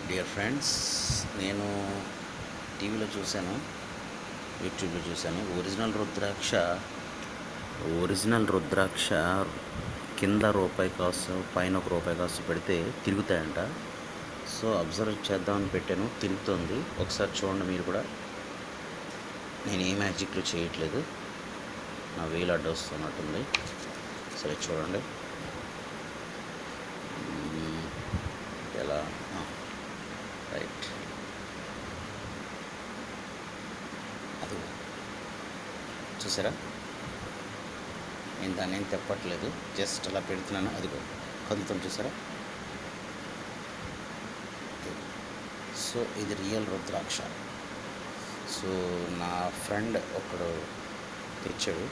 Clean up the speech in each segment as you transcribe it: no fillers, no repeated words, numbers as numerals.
Dear friends, నేను టీవీలో చూశాను, యూట్యూబ్లో చూశాను. ఒరిజినల్ రుద్రాక్ష కింద రూపాయి కాసు పైన రూపాయి కాసు పెడితే తిరుగుతాయంట. సో అబ్జర్వ్ చేద్దామని పెట్టాను, తిరుగుతుంది. ఒకసారి చూడండి మీరు కూడా. నేను ఏ మ్యాజిక్లు చేయట్లేదు, నా వేలు అడ్డు వస్తున్నట్టుంది. సరే చూడండి ఎలా. రైట్, అది చూసారా? నేను దాన్ని ఏం తెప్పట్లేదు, జస్ట్ అలా పెడుతున్నాను. అదిగో కదులుతుంది, చూసారా? సో ఇది రియల్ రుద్రాక్ష. సో నా ఫ్రెండ్ ఒకడు తెచ్చాడు,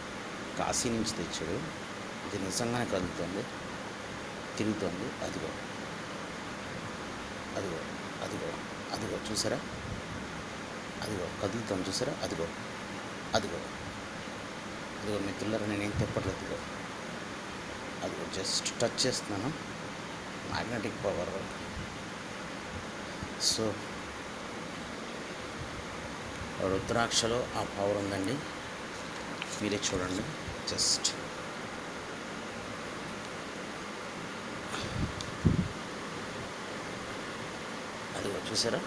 కాశీ నుంచి తెచ్చాడు. ఇది నిజంగానే కదులుతుంది, తిరుగుతుంది. అదిగో అదిగో అదిగో అదిగో చూసారా? అదిగో కదులుతాను, చూసారా? అదిగో అదిగో అదిగో మిత్రులారా, నేనేం తెప్పట్లేదు. అదిగో అదిగో జస్ట్ టచ్ చేస్తున్నాను, మ్యాగ్నెటిక్ పవర్. సో రుద్రాక్షలో ఆ పవర్ ఉందండి, మీరే చూడండి. జస్ట్ అదిగో చూసారా?